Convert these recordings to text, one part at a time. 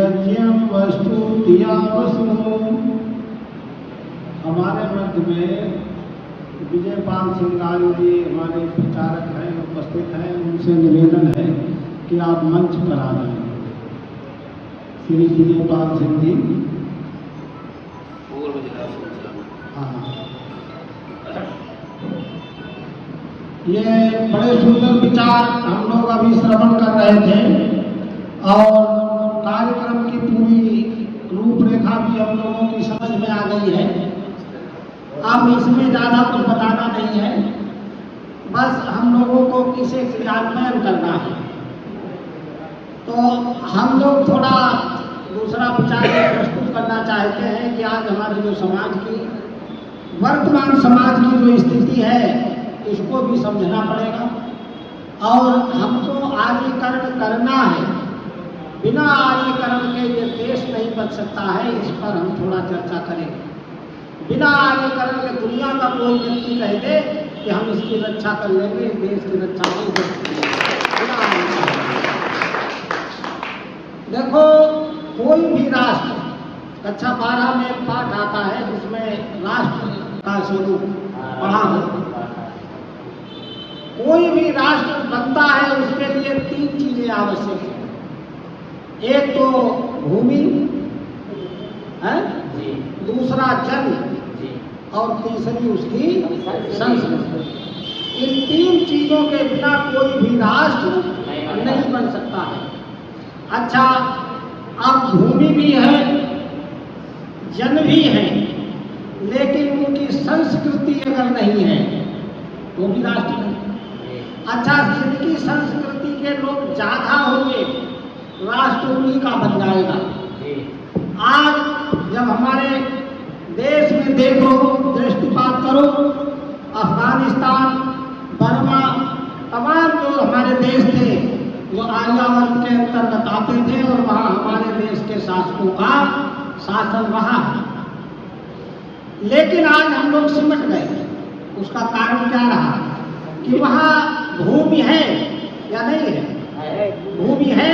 यज्ञम वस्तु दिया वस्तु। हमारे मध्य में विजयपाल सिंह आर्य जी हमारे प्रचारक हैं, उपस्थित हैं। उनसे निवेदन है कि आप मंच पर आ जाएं। श्री विजयपाल सिंह जी। हाँ, ये बड़े सुंदर विचार हम लोग अभी श्रवण कर रहे थे और कार्यक्रम की पूरी रूपरेखा भी हम लोगों की समझ में आ गई है। अब इसमें ज़्यादा कुछ बताना नहीं है, बस हम लोगों को इसे क्रियान्वयन करना है। तो हम लोग थोड़ा दूसरा विचार प्रस्तुत करना चाहते हैं कि आज हमारे जो समाज की वर्तमान समाज की जो स्थिति है इसको भी समझना पड़ेगा और हमको आर्यीकरण करना है। बिना आर्यीकरण के ये देश नहीं बच सकता है, इस पर हम थोड़ा चर्चा करेंगे। बिना आर्यीकरण के दुनिया का कोई व्यक्ति कह दे कि हम इसकी रक्षा कर लेंगे, देश की रक्षा नहीं कर सकते बिना आर्यीकरण। देखो, कोई भी राष्ट्र, कक्षा 12 में एक पाठ आता है जिसमें राष्ट्र का स्वरूप पढ़ा हो। कोई भी राष्ट्र बनता है उसके लिए 3 चीजें आवश्यक हैं। एक तो भूमि है, दूसरा जल और तीसरी उसकी संस्कृति। इन 3 चीजों के बिना कोई भी राष्ट्र नहीं बन सकता है। अच्छा, अब भूमि भी है, जन भी है, लेकिन उनकी संस्कृति अगर नहीं है वो भी राष्ट्र नहीं। अच्छा, जिनकी संस्कृति के लोग ज्यादा होंगे राष्ट्र उन्हीं का बन जाएगा। आज जब हमारे देश में देखो, दृष्टिपात करो, अफगानिस्तान, बर्मा, तमाम जो हमारे देश थे जो आर्यावर्त के अंतर्गत आते थे और वहाँ हमारे देश के शासकों का शासन रहा। लेकिन आज हम लोग सिमट गए। उसका कारण क्या रहा कि वहाँ भूमि है या नहीं है? भूमि है,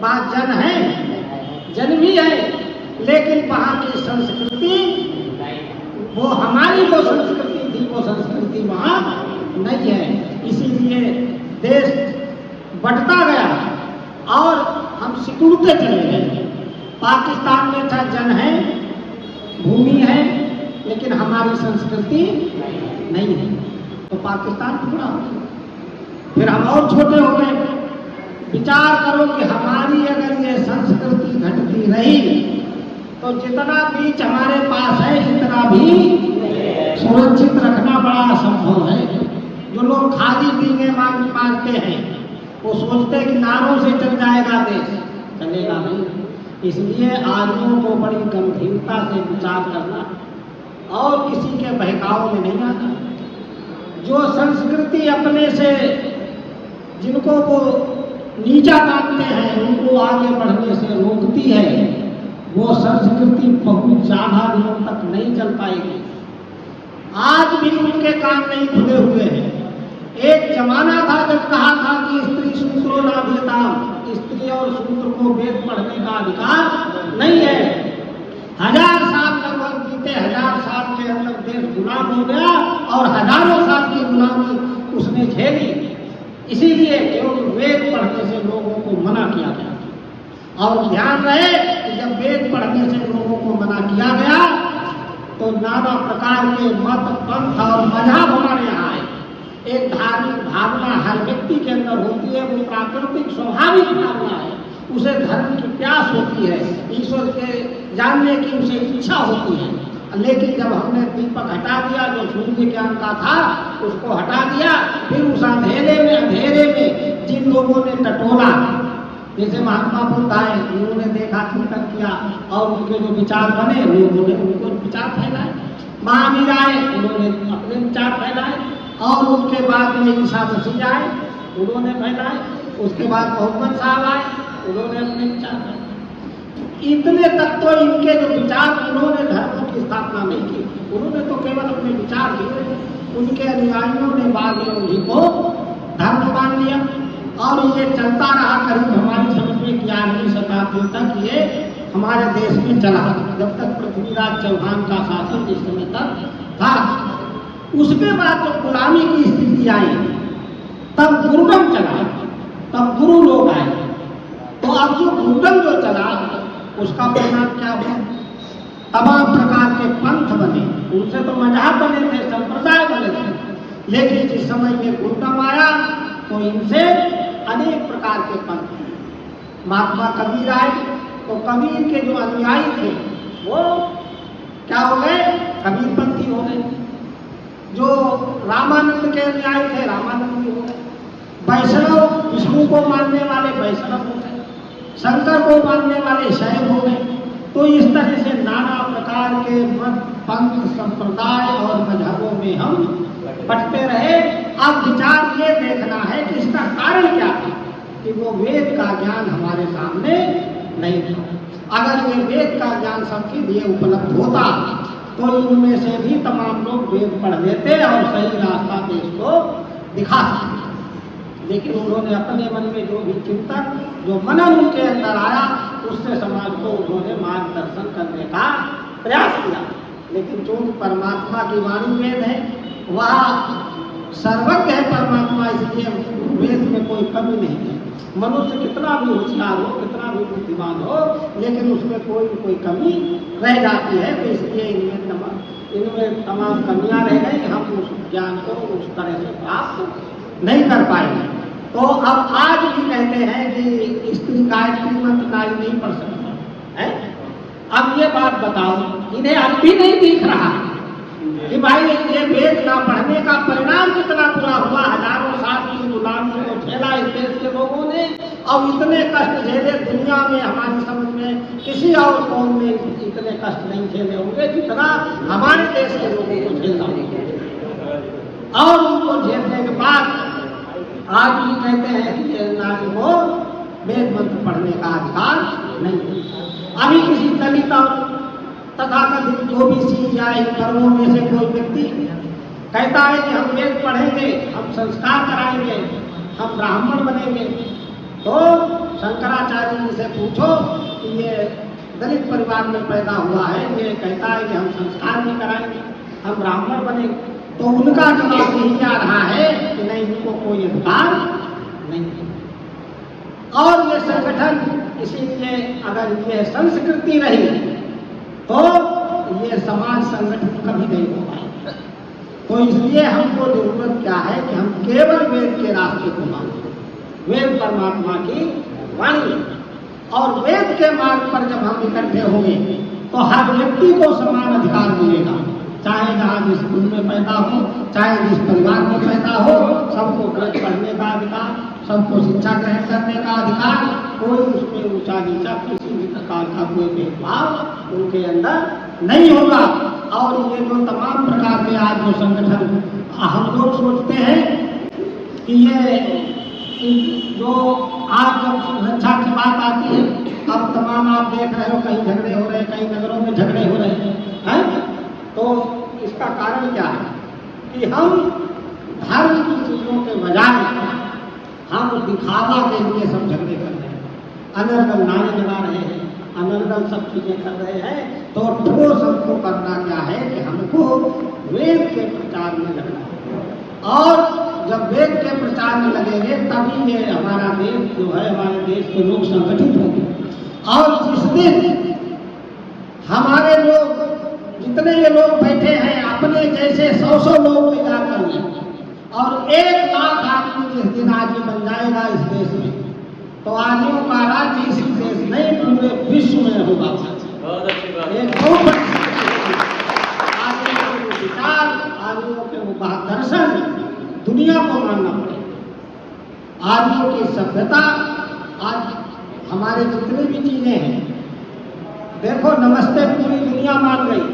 वहाँ जन है, जन भी है, लेकिन वहाँ की संस्कृति, वो हमारी जो संस्कृति थी वो संस्कृति वहाँ नहीं है। इसीलिए देश बढ़ता गया और हम सिकुड़ते चले गए। पाकिस्तान में था जन है, भूमि है, लेकिन हमारी संस्कृति नहीं है, तो पाकिस्तान टुकड़ा हो गया। फिर हम और छोटे हो गए। विचार करो कि हमारी अगर ये संस्कृति घटती रही तो जितना बीज हमारे पास है इतना भी सुरक्षित रखना बड़ा असंभव है। जो लोग खाली पीने मांगते हैं वो सोचते कि नारों से चल जाएगा देश, चलेगा नहीं। इसलिए आदमियों को बड़ी गंभीरता से विचार करना और किसी के बहकाव में नहीं आना। जो संस्कृति अपने से जिनको वो नीचा मानते हैं उनको आगे बढ़ने से रोकती है, वो संस्कृति बहुत ज्यादा दिनों तक नहीं चल पाएगी। आज भी उनके कान नहीं खुले हुए हैं। एक जमाना था जब कहा था कि स्त्री सूत्रो नाभ्यताम, स्त्री और शूद्र को वेद पढ़ने का अधिकार नहीं है। 1000 साल लगभग बीते, 1000 साल के अंदर देश गुलाम हो गया और हजारों साल की गुलामी उसने झेली। इसीलिए केवल वेद पढ़ने से लोगों को मना किया गया। और ध्यान रहे कि जब वेद पढ़ने से लोगों को मना किया गया तो नाना प्रकार के मत, पंथ और मजहब हमारे यहाँ आए। एक धार्मिक भावना हर व्यक्ति के अंदर होती है, वो प्राकृतिक स्वाभाविक भावना है। उसे धर्म की प्यास होती है, ईश्वर के जानने की उसे इच्छा होती है। लेकिन जब हमने दीपक हटा दिया, जो सूर्य ज्ञान का था उसको हटा दिया, फिर उस अंधेरे में जिन लोगों ने टटोला, जैसे महात्मा बुद्ध आए, उन्होंने देखा, चिंतन किया और उनके जो विचार बने लोगों ने उनको विचार फैलाए। महावीर आए, उन्होंने अपने विचार फैलाए और उनके बाद में ईसा मसीह आए, उन्होंने फैलाए। उसके बाद मोहम्मद साहब आए, उन्होंने अपने विचार फैलाए। इतने तक तो इनके जो विचार, उन्होंने धर्मों की स्थापना नहीं की, उन्होंने तो केवल अपने विचार दिए। उनके अनुयायियों ने बाद में उन्हीं को धर्म मान लिया। और ये चलता रहा करीब हमारी समझ में 11वीं शताब्दी तक ये हमारे देश में चला, जब तक पृथ्वीराज चौहान का शासन जिस समय तक था। उसके बाद जब गुलामी की स्थिति आई तब गुरुडम चला, तब गुरु लोग आए। तो अब जो गुरुडम जो चला उसका परिणाम क्या हुआ? तमाम प्रकार के पंथ बने, उनसे तो मजहब बने थे, संप्रदाय बने थे, लेकिन जिस समय में गुरुडम आया तो इनसे अनेक प्रकार के पंथ। महात्मा कबीर आए तो कबीर के जो अनुयायी थे वो क्या हो गए? कबीरपंथी हो गए। जो रामानंद के अनुयायी थे रामानंदी हो गए। वैष्णव विष्णु को मानने वाले वैष्णव हो गए, शंकर को मानने वाले शैव हो गए। तो इस तरह से नाना प्रकार के मत, पंथ, संप्रदाय और मजहबों में हम बंटते रहे। अब विचार ये देखना है कि इसका कारण क्या था कि वो वेद का ज्ञान हमारे सामने नहीं था। अगर ये वेद का ज्ञान सबके लिए उपलब्ध होता तो इनमें से भी तमाम लोग वेद पढ़ लेते और सही रास्ता देश को दिखा सकते। लेकिन उन्होंने अपने मन में जो भी चिंतन, जो मनन उनके अंदर आया, उससे समाज को उन्होंने मार्गदर्शन करने का प्रयास किया। लेकिन चूंकि परमात्मा की वाणी वेद है, वह सर्वज्ञ है परमात्मा, इसलिए वेद में कोई कमी नहीं है। मनुष्य कितना भी होशियार हो, कितना भी बुद्धिमान हो, लेकिन उसमें कोई कमी रह जाती है। तो इसलिए इनमें तमाम कमियां रह गई, हम उस ज्ञान को उस तरह से प्राप्त नहीं कर पाएंगे। तो अब आज भी कहते हैं कि स्त्री गायत्री मंत्र नारी नहीं पढ़ सकता है। अब ये बात बताओ, इन्हें अब भी नहीं दिख रहा कि भाई ये वेद ना पढ़ने का परिणाम कितना बुरा हुआ। हजारों साल की गुलामी को झेला इस देश के लोगों ने, और इतने कष्ट झेले दुनिया में हमारी समझ में किसी और कौम में इतने कष्ट नहीं झेले होंगे जितना हमारे देश के लोगों को झेलना होगा। और उनको झेलने के बाद आज भी कहते हैं कि नारी को वेद मंत्र पढ़ने का अधिकार नहीं। अभी किसी दलित और तथाकथित ओबीसी या इन वर्गों में से कोई व्यक्ति कहता है कि हम वेद पढ़ेंगे, हम संस्कार कराएंगे, हम ब्राह्मण बनेंगे, तो शंकराचार्य जी से पूछो कि ये दलित परिवार में पैदा हुआ है, ये कहता है कि हम संस्कार भी कराएंगे, हम ब्राह्मण बनेंगे, तो उनका जवाब यही आ रहा है कि नहीं, इनको कोई अधिकार नहीं है। और ये संगठन, इसीलिए अगर ये संस्कृति रही तो ये समाज संगठन कभी नहीं हो पाएगा। तो इसलिए हमको जरूरत क्या है कि हम केवल वेद के रास्ते को मानें, वेद परमात्मा की वाणी, और वेद के मार्ग पर जब हम इकट्ठे होंगे तो हर व्यक्ति को समान अधिकार मिलेगा, चाहे जहाँ जिस स्कूल में पैदा हो, चाहे जिस परिवार में पैदा हो, सबको वेद पढ़ने का अधिकार, सबको शिक्षा ग्रहण करने का अधिकार, कोई उसमें ऊंचा नीचा किसी भी प्रकार का कोई भेदभाव उनके अंदर नहीं होगा। और ये जो तमाम प्रकार के आज जो संगठन हम लोग सोचते हैं कि ये जो आज जब सुरक्षा की बात आती है, अब तमाम आप देख रहे हो कहीं झगड़े हो रहे हैं, कई नगरों में झगड़े हो रहे हैं, तो इसका कारण क्या है कि हम धर्म की चीजों के बजाय हम दिखावा के लिए सब झगड़े कर रहे हैं, अनर्गल नारे लगा रहे हैं, अनर्गल सब चीजें कर रहे हैं। तो ठोस हमको करना क्या है कि हमको वेद के प्रचार में लगना है, और जब वेद के प्रचार में लगेंगे तभी ये हमारा देश जो है, हमारे देश के लोग संगठित होंगे। और जिस दिन हमारे लोग, जितने ये लोग बैठे हैं, अपने जैसे 100 लोग पैदा कर लें और 1 लाख आदमी जिस दिन आदमी बन जाएगा इस देश में, तो आदियों का राज्य इस देश नहीं पूरे विश्व में होगा। एक बहुत विचार, आदियों के दर्शन दुनिया को मानना पड़ेगा। आदियों की सभ्यता, आज हमारे जितने भी चीजें हैं, देखो नमस्ते पूरी दुनिया मान गई,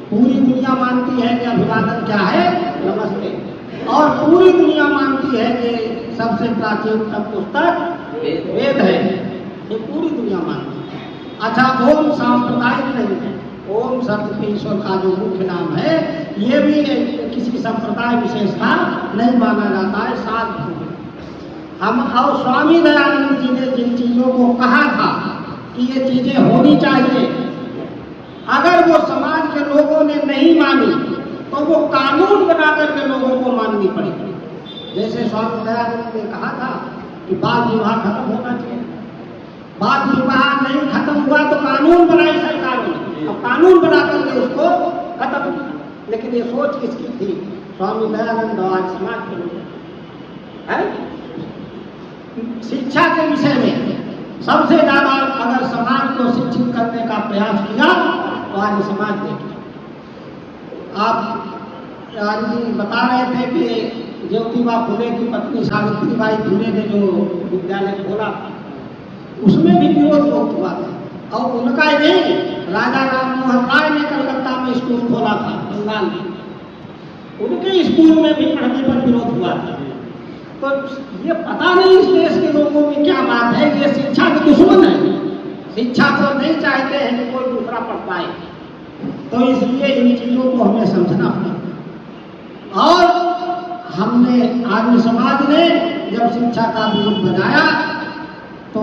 पूरी दुनिया मानती है कि अभिवादन क्या है, नमस्ते, और पूरी दुनिया मानती है कि सबसे प्राचीनतम पुस्तक वेद है, ये पूरी दुनिया मानती है। अच्छा, ओम सांप्रदायिक नहीं है, ओम शब्द ईश्वर का जो मुख्य नाम है, ये भी किसी संप्रदाय विशेष का नहीं माना जाता है। सात हम और स्वामी दयानंद जी ने जिन चीजों को कहा था कि ये चीजें होनी चाहिए, अगर वो समाज के लोगों ने नहीं मानी तो वो कानून बना करके लोगों को माननी पड़ेगी। जैसे स्वामी दयानंद ने कहा था कि बाल विवाह खत्म होना चाहिए, बाल विवाह नहीं खत्म हुआ तो कानून बनाई सरकार ने, अब कानून बना करके उसको खत्म किया। लेकिन ये सोच किसकी थी? स्वामी दयानंद और आज समाज के लोग है। शिक्षा के विषय में सबसे ज्यादा अगर समाज को शिक्षित करने का प्रयास किया तो आज समाज ने किया। आप आज जी बता रहे थे कि ज्योतिबा फुले की पत्नी सावित्रीबाई फुले ने जो विद्यालय खोला उसमें भी विरोध बहुत हुआ था। और उनका ही नहीं, राजा राम मोहन राय ने कलकत्ता में स्कूल खोला था बंगाल में, उनके स्कूल में भी पढ़ने पर विरोध हुआ था। तो ये पता नहीं इस देश के लोगों में क्या बात है, ये शिक्षा के दुश्मन है, शिक्षा को नहीं चाहते हैं कि कोई दूसरा पढ़ पाए। तो इसलिए इन चीजों को हमें समझना पड़ा। और हमने आर्य समाज ने जब शिक्षा का विरोध बनाया तो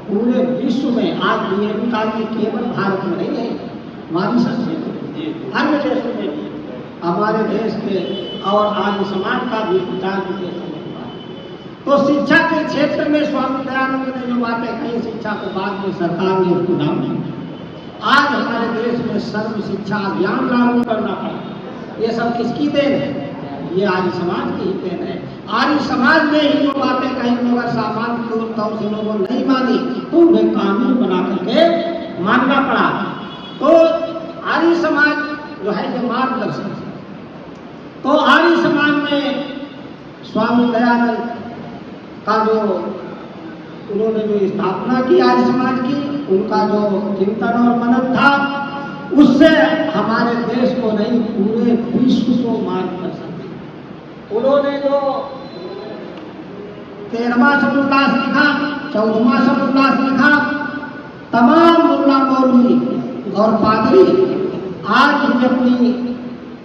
पूरे विश्व में आज डीएवी का केवल भारत में नहीं है, मॉरिशस में, अन्य देशों में भी हमारे देश के और आर्य समाज का भी प्रचार देशों में हुआ। तो शिक्षा के क्षेत्र में स्वामी दयानंद ने जो बातें कही, शिक्षा को बाद में सरकार ने उसको नाम दिया। आज हमारे देश में सर्व शिक्षा अभियान लागू करना पड़ा। ये सब किसकी देन है? ये आर्य समाज की ही देन है। आर्य समाज ने ही जो बातें कही अगर सामान्य तौर से लोगों नहीं मानी तो उन्हें कानून बना करके मानना पड़ा। तो आर्य समाज जो है ये मार्गदर्शन। तो आर्य समाज में स्वामी दयानंद का जो उन्होंने जो स्थापना की आर्य समाज की, उनका जो चिंतन और मनन था उससे हमारे देश को नहीं पूरे विश्व को मार्गदर्शन दिया। उन्होंने जो 13वां शब्दोल्लास लिखा, 14वां शब्दोल्लास लिखा, तमाम मुल्ला मौलवी और पादरी आज भी अपनी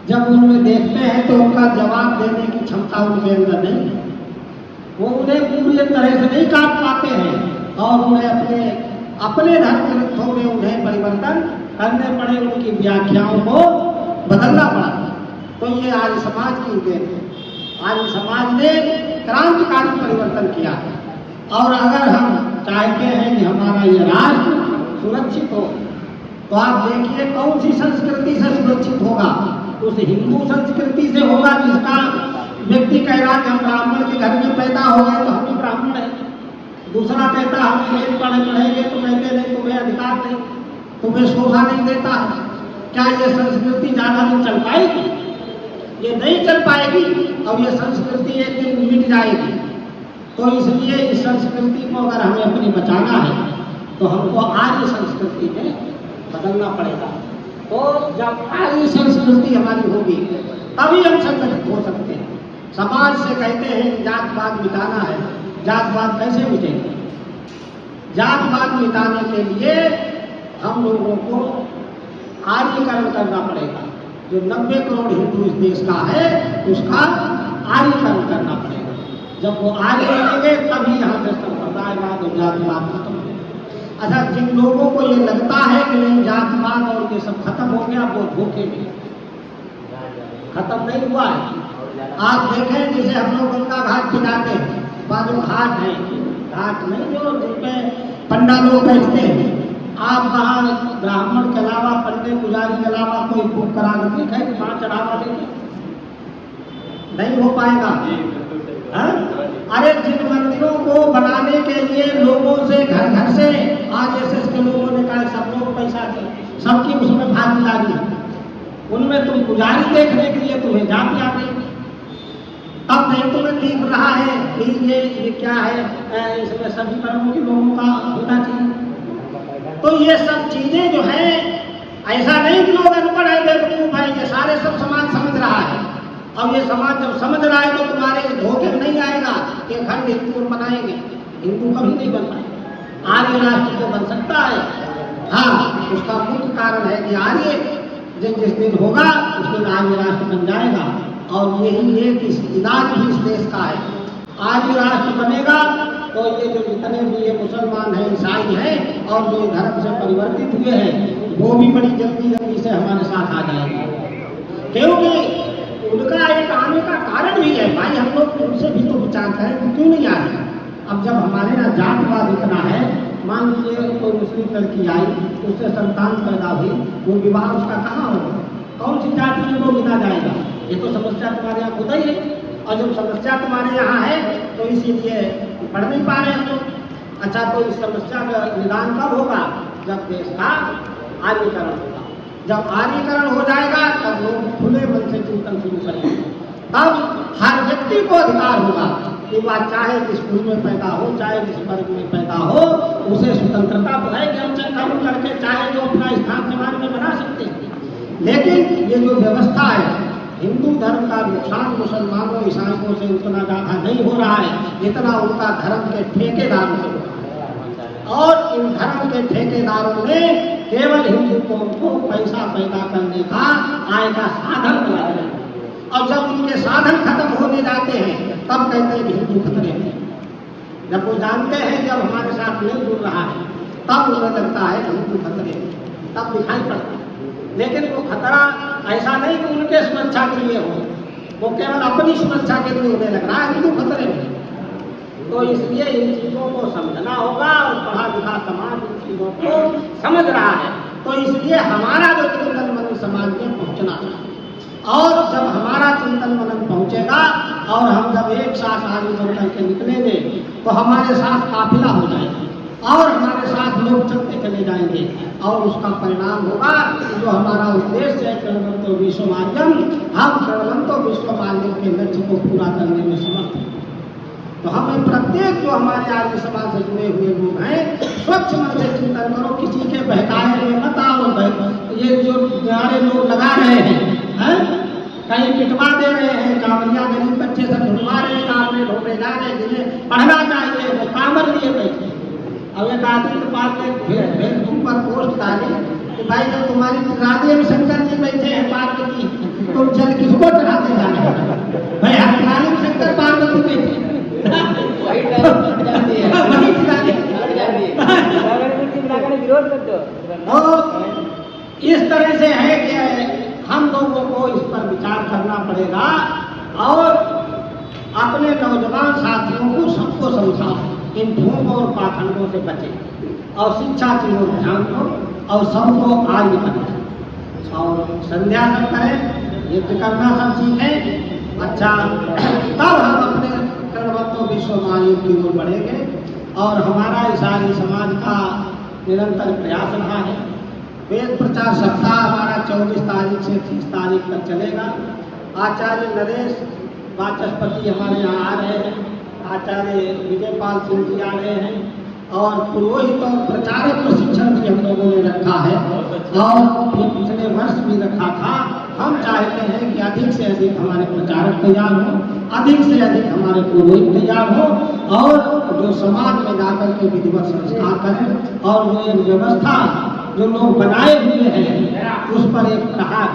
जब उनमें देखते हैं तो उनका जवाब देने की क्षमता उनके अंदर नहीं है। वो उन्हें पूरी तरह से नहीं काट पाते हैं और उन्हें अपने धर्म ग्रंथों में उन्हें परिवर्तन करने पड़े, उनकी व्याख्याओं को बदलना पड़ा। तो ये आर्य समाज की देन है। आर्य समाज ने क्रांतिकारी परिवर्तन किया है। और अगर हम चाहते हैं कि हमारा ये राष्ट्र सुरक्षित हो तो आप देखिए कौन सी संस्कृति से सुरक्षित होगा? उस हिंदू संस्कृति से होगा जिसका व्यक्ति कह रहा है हम ब्राह्मण के घर में पैदा हो गए तो हम भी ब्राह्मण हैं। दूसरा कहता हम वेद पढ़ेंगे तो कहते नहीं तुम्हें अधिकार नहीं, तुम्हें शोभा नहीं देता। क्या ये संस्कृति ज्यादा दिन चल पाएगी? ये नहीं चल पाएगी और ये संस्कृति एक दिन मिट जाएगी। तो इसलिए इस संस्कृति को अगर हमें अपनी बचाना है तो हमको आर्य संस्कृति में बदलना पड़ेगा। तो जब आर्य संस्कृति हमारी होगी तभी हम संगठित हो सकते हैं। समाज से कहते हैं जातवाद मिटाना है, जातवाद कैसे मिटेगा? जातवाद मिटाने के लिए हम लोगों को आर्यकरण करना पड़ेगा। जो 90 करोड़ हिंदू इस देश का है उसका आर्यकरण करना पड़ेगा। जब वो आर्य बनेंगे तभी यहाँ से संप्रदायवाद और जातिवाद खत्म होगा। अच्छा, जिन लोगों को ये लगता है कि नहीं जातिवाद और ये सब खत्म हो गया वो धोखे में, खत्म नहीं हुआ है। आप देखें जैसे हम लोग गंगा घाट पे जाते हैं, जो घाट है, घाट नहीं जो जिनपे पंडा लोग बैठते हैं, आप वहाँ ब्राह्मण के अलावा पंडित पुजारी के अलावा कोई बुक करा कर देखा है कि वहाँ चढ़ावा देंगे? नहीं हो पाएगा। अरे जिन मंदिरों को बनाने के लिए लोगों से घर घर से आरएसएस के लोगों ने कहा सब लोग पैसा दें, सबकी उसमें भागीदारी है, उनमें तुम पुजारी देखने के लिए तुम्हें जाती आ गई, तब नहीं तुम्हें दिख रहा है कि ये क्या है, इसमें सभी धर्मों के लोगों का होना चाहिए। तो ये सब चीजें जो है, ऐसा नहीं कि लोग अनपढ़ है बेवकूफ है, ये सारे सब समाज समझ रहा है। अब ये समाज जब समझ रहा है तो तुम्हारे धोखे में नहीं आएगा कि खंड हिंदू बनाएंगे, हिंदू कभी नहीं बन पाएगा। आर्य राष्ट्र तो बन सकता है, हाँ, उसका मुख्य कारण है कि आर्य जिस दिन होगा उस दिन आर्य राष्ट्र बन जाएगा। और यही एक इलाज भी इस देश का है। आदि राष्ट्र बनेगा तो ये जो जितने भी ये मुसलमान हैं, ईसाई हैं और जो धर्म से परिवर्तित हुए हैं, वो भी बड़ी जल्दी जल्दी से हमारे साथ आ जाएंगे, क्योंकि उनका एक आने का कारण भी है। भाई हम लोग उनसे भी तो विचार करें कि क्यों नहीं आ रहे। अब जब हमारे यहाँ जातवाद इतना है, मान लीजिए कोई मुस्लिम लड़की आई, उससे संतान पैदा हुई, वो विवाह उसका कहाँ होगा, कौन सी जाति में वो गिना जाएगा? ये तो समस्या तुम्हारे यहाँ खुद ही है, और जब समस्या तुम्हारे यहाँ है तो इसीलिए पढ़ नहीं पा रहे हम लोग। अच्छा, तो इस समस्या का निदान कब होगा? जब देश का आर्यीकरण होगा। जब आर्यीकरण हो जाएगा तब लोग खुले मन से चिंतन शुरू करेंगे, तब हर व्यक्ति को अधिकार होगा कि वह चाहे जिस कुल में पैदा हो, चाहे जिस वर्ग में पैदा हो, उसे स्वतंत्रता तो है कि हम कर्म करके चाहे जो अपना स्थान समाज में बना सकते हैं। लेकिन ये जो व्यवस्था है, हिंदू धर्म का नुकसान मुसलमानों ईसाइयों से उतना ज़्यादा नहीं हो रहा है जितना उनका धर्म के ठेकेदारों से हो रहा है। और इन धर्म के ठेकेदारों ने केवल हिंदुत्व को पैसा पैदा करने का आय का साधन बना दिया, और जब उनके साधन खत्म होने जाते हैं तब कहते हैं कि हिंदू खतरे में। जब वो जानते हैं जब हमारे साथ नहीं जुड़ रहा है तब उन्हें लगता है कि हिंदू खतरे में, तब दिखाई पड़ता है। लेकिन वो खतरा ऐसा नहीं कि उनके सुरक्षा के लिए हो, वो केवल अपनी सुरक्षा के लिए उन्हें लग रहा है हिंदू खतरे में। तो इसलिए इन चीज़ों को समझना होगा, और पढ़ा लिखा समाज इन चीज़ों को समझ रहा है। तो इसलिए हमारा जो चिंतन मनन समाज में पहुँचना है, और जब हमारा चिंतन मनन पहुँचेगा और हम जब एक साथ आगे बढ़ करके निकलेंगे तो हमारे साथ काफिला हो जाएगा और हमारे साथ लोग चलते चले जाएंगे, और उसका परिणाम होगा जो हमारा उद्देश्य है प्रणवंतो विश्व माध्यम, हम प्रणवंतो विश्व माध्यम के लक्ष्य को पूरा करने में समर्थ हैं। तो हमें प्रत्येक जो हमारे आर्य समाज से जुड़े हुए लोग हैं, स्वच्छ मन से चिंतन करो, किसी के बहकाए में मत आओ। ये जो नारे लोग लगा रहे हैं, कहीं पिटवा दे रहे हैं, कांवरिया गरीब बच्चे सब ढूंढवा रहे हैं, कांवरे ढूंढे जा रहे हैं, जिन्हें पढ़ना चाहिए वो कांवर लिए बैठे। अब एक आदमी के पास फेसबुक पर पोस्ट डाली कि भाई जब तुम्हारी राधे में शंकर जी बैठे हैं पार्वती, तुम चल किसको चढ़ाते जा रहे हो? भाई हरियाणा में शंकर पार्वती बैठे इस तरह से है कि हम लोगों को इस पर विचार करना पड़ेगा, और अपने नौजवान साथियों को सबको समझाओ, इन ढोंग और पाखंडों से बचें, और शिक्षा की ओर ध्यान दो, और सबको आगे करें, और संध्या सब करें, युद्ध करना सब सीखें। अच्छा, तब हम अपने प्रणवंतो विश्व माध्यम की ओर बढ़ेंगे, और हमारा ईसाई समाज का निरंतर प्रयास रहा है। वेद प्रचार सप्ताह हमारा 24 तारीख से 30 तारीख तक चलेगा। आचार्य नरेश वाचस्पति हमारे यहाँ आ रहे हैं, आचार्य विजयपाल सिंह जी आ रहे हैं, और पुरोहित और प्रचारक प्रशिक्षण भी हम लोगों ने रखा है, और ये पिछले वर्ष भी रखा था। हम चाहते हैं कि अधिक से अधिक हमारे प्रचारक तैयार हों, अधिक से अधिक हमारे पुरोहित तैयार हों, और जो समाज में जाकर के विधिवत संस्कार करें, और वो एक व्यवस्था जो लोग बनाए हुए हैं उस पर एक प्रहार,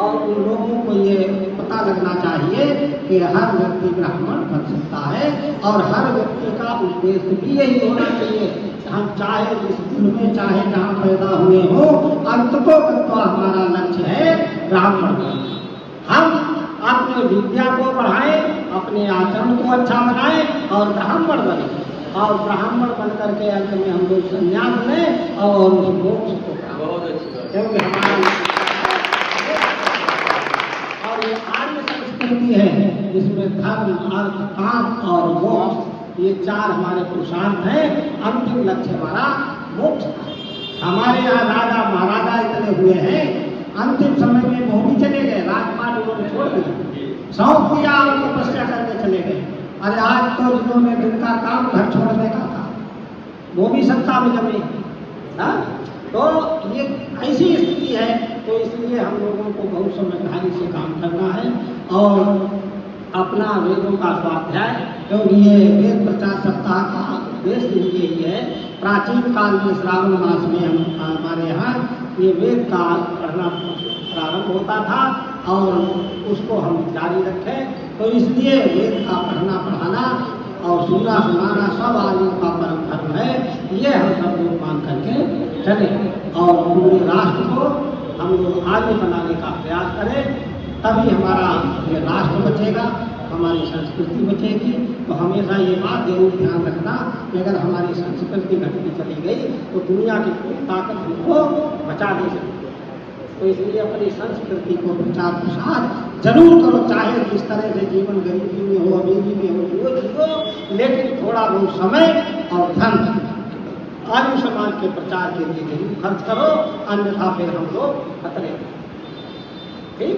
और उन लोगों को ये पता लगना चाहिए कि हर व्यक्ति ब्राह्मण बन सकता है, और हर व्यक्ति का उद्देश्य भी यही होना चाहिए। हम चाहे जिस कुल में चाहे जहाँ पैदा हुए हो, अंततः हमारा लक्ष्य है ब्राह्मण बनना। हम अपने विद्या को बढ़ाएं, अपने आचरण को अच्छा बनाएं और ब्राह्मण बने, और ब्राह्मण बन करके अंत में हम लोग संन्यास लें और उस मोक्ष को प्राप्त, क्योंकि हमारा और ये आर्य संस्कृति है जिसमें धर्म, अर्थ, काम और मोक्ष, ये चार हमारे पुरुषार्थ हैं। अंतिम लक्ष्य हमारा मोक्ष था। हमारे यहाँ राजा महाराजा इतने हुए हैं, अंतिम समय में वो भी चले गए, राजपाट उन्होंने छोड़ दिया, सौंप दिया और तपस्या करके चले गए। अरे आज तो जिन्होंने जिनका काम घर छोड़ने का था वो भी सत्ता में जमे। तो ये ऐसी स्थिति है, तो इसलिए हम लोगों को बहुत समझदारी से काम करना है, और अपना वेदों का स्वाध्याय, क्योंकि ये वेद प्रचार सप्ताह का उद्देश्य यही है। प्राचीन काल में श्रावण मास में हमारे यहाँ ये वेद का पढ़ना प्रारंभ होता था, और उसको हम जारी रखें। तो इसलिए वेद का पढ़ना पढ़ाना दूसरा हमारा सब आदमियों का परम धर्म है, ये हम सब लोग मान करके चले और पूरे राष्ट्र को हम लोग आगे बनाने का प्रयास करें, तभी हमारा ये राष्ट्र बचेगा, हमारी संस्कृति बचेगी। तो हमेशा ये बात जरूर ध्यान रखना कि अगर हमारी संस्कृति घटती चली गई तो दुनिया की कोई ताकत हमको बचा नहीं सकती। तो इसलिए अपनी संस्कृति को प्रचार प्रसार जरूर करो, चाहे जिस तरह से जीवन गरीबी में हो, अमीरी में हो, वो जियो, लेकिन थोड़ा बहुत समय और धन आर्य समाज के प्रचार के लिए जरूर खर्च करो, अन्यथा फिर हम लोग खतरे। ठीक।